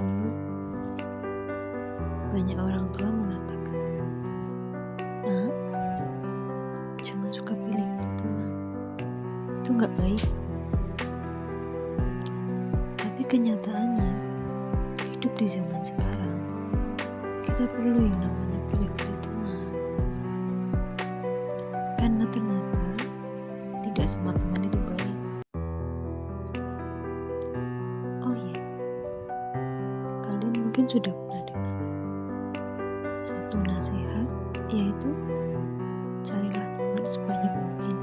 Dulu banyak orang tua mengatakan, "Nak, jangan suka pilih-pilih teman. Itu nggak baik." Tapi kenyataannya, hidup di zaman sekarang, kita perlu yang namanya pilih-pilih teman. Karena ternyata tidak semua teman itu baik. Oh iya, kalian mungkin sudah pernah dengar satu nasihat, yaitu carilah teman sebanyak mungkin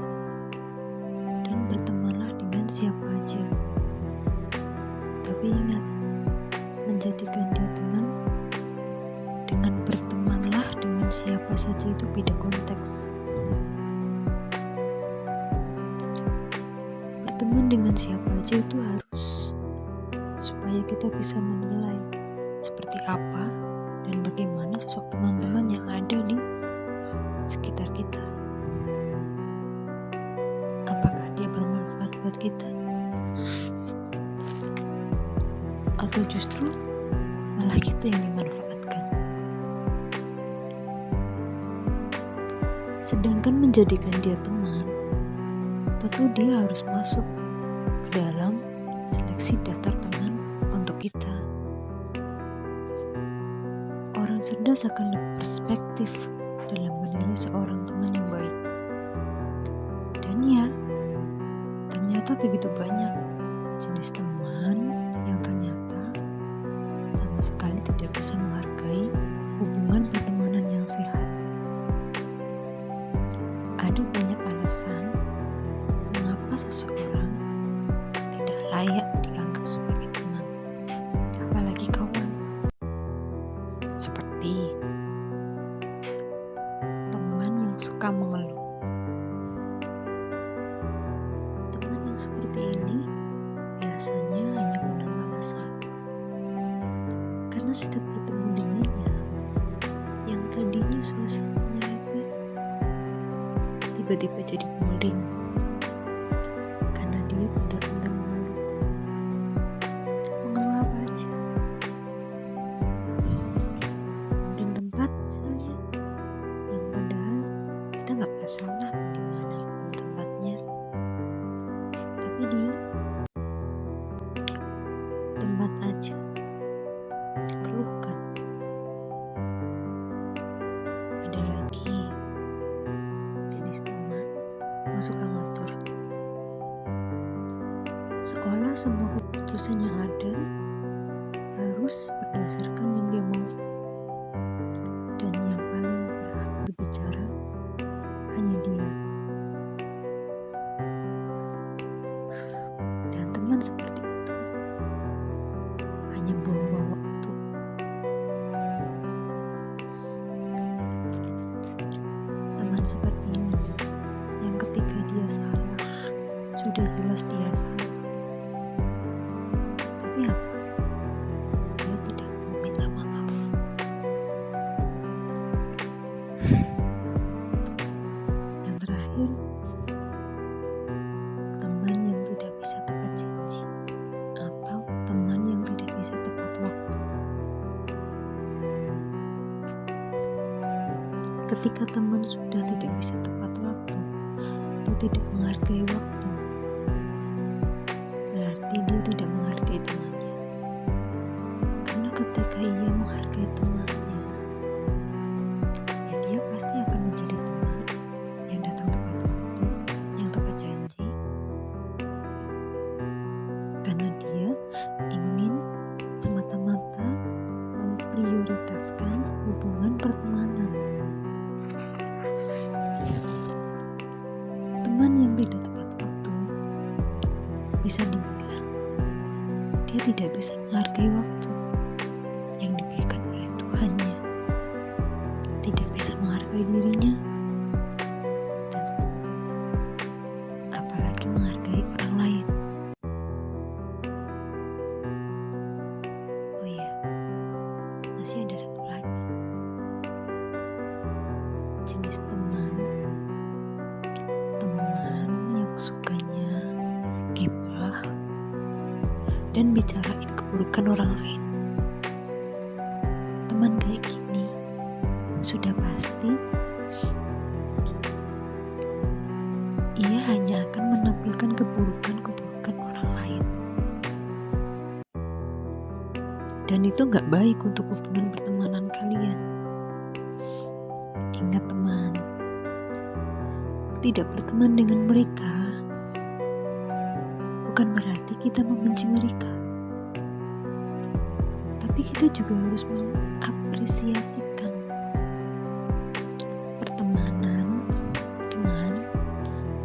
dan bertemanlah dengan siapa aja. Tapi ingat, menjadikan dia teman dengan bertemanlah dengan siapa saja itu beda konteks. Berteman dengan siapa aja itu harus, supaya kita bisa menilai seperti apa dan bagaimana sosok teman-teman yang ada di sekitar kita. Apakah dia bermanfaat buat kita? Atau justru malah kita yang dimanfaatkan? Sedangkan menjadikan dia teman, tentu dia harus masuk ke dalam seleksi daftar teman untuk kita. Orang cerdas akan lebih perspektif dalam menilai seorang teman yang baik. Dan ya, ternyata begitu banyak jenis teman yang ternyata sama sekali tidak bisa menghargai hubungan pertemanan yang sehat. Ada banyak alasan mengapa seseorang tidak layak dianggap sebagai teman, apalagi kawan. Seperti teman yang suka mengeluh. Teman yang seperti ini biasanya hanya menambah masalah. Karena setiap bertemu dengannya, yang tadinya suasananya happy, tiba-tiba jadi boring. Karena dia benar-benar mengeluh. Mengeluh apa aja? Dan tempat misalnya, yang padahal kita nggak masalah di mana tempatnya. Tapi dia tempat aja dikeluhkan. Ada lagi jenis teman yang suka ngatur. Seolah semua keputusan yang ada harus berdasarkan yang dia mau. Dan yang paling berhak berbicara hanya dia. Dan teman seperti itu hanya buang-buang waktu. Teman seperti ini yang ketika dia salah, sudah jelas dia salah. Tapi apa? Dia tidak mau minta maaf. Yang terakhir, teman yang tidak bisa tepat janji atau teman yang tidak bisa tepat waktu. Ketika teman sudah tidak bisa tepat waktu atau tidak menghargai waktu, berarti dia tidak menghargai temannya. Karena ketika ia menghargai temannya, ya dia pasti akan menjadi teman yang datang tepat waktu, yang tepat janji. Karena dia ingin semata-mata memprioritaskan hubungan pertemanan. Teman yang tidak tepat waktu bisa dibilang dia tidak bisa menghargai waktu yang diberikan oleh Tuhannya, tidak bisa menghargai dirinya, dan apalagi menghargai orang lain. Oh iya, masih ada satu lagi jenis teman yang sukanya dan bicarain keburukan orang lain. Teman kayak gini sudah pasti ia hanya akan menampilkan keburukan-keburukan orang lain. Dan itu gak baik untuk hubungan pertemanan kalian. Ingat teman, tidak berteman dengan mereka bukan berarti kita membenci mereka. Tapi kita juga harus mengapresiasikan pertemanan dengan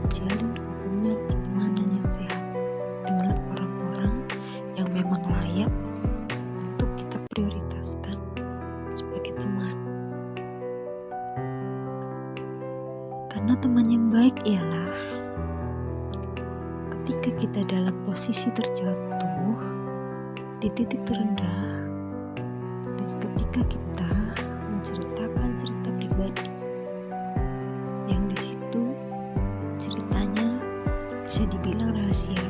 menjalin hubungan pertemanan yang sehat dengan orang-orang yang memang layak untuk kita prioritaskan sebagai teman. Karena teman yang baik ialah ketika kita dalam posisi terjatuh di titik terendah, dan ketika kita menceritakan cerita pribadi yang di situ ceritanya bisa dibilang rahasia,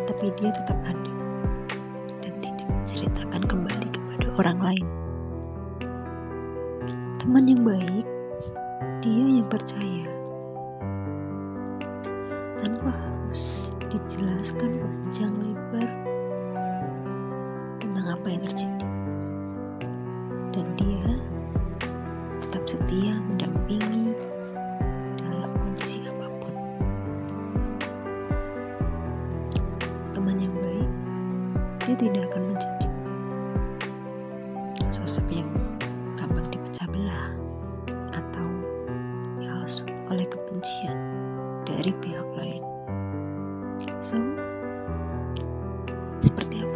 tapi dia tetap ada dan tidak menceritakan kembali kepada orang lain. Teman yang baik, dia yang percaya tanpa harus dijelaskan panjang lebar tentang apa yang terjadi, dan dia tetap setia mendampingi dalam kondisi apapun. Teman yang baik, dia tidak akan menjadi sosok yang gampang dipecah belah atau dihasut oleh kebencian dari pihak lain. So, seperti apa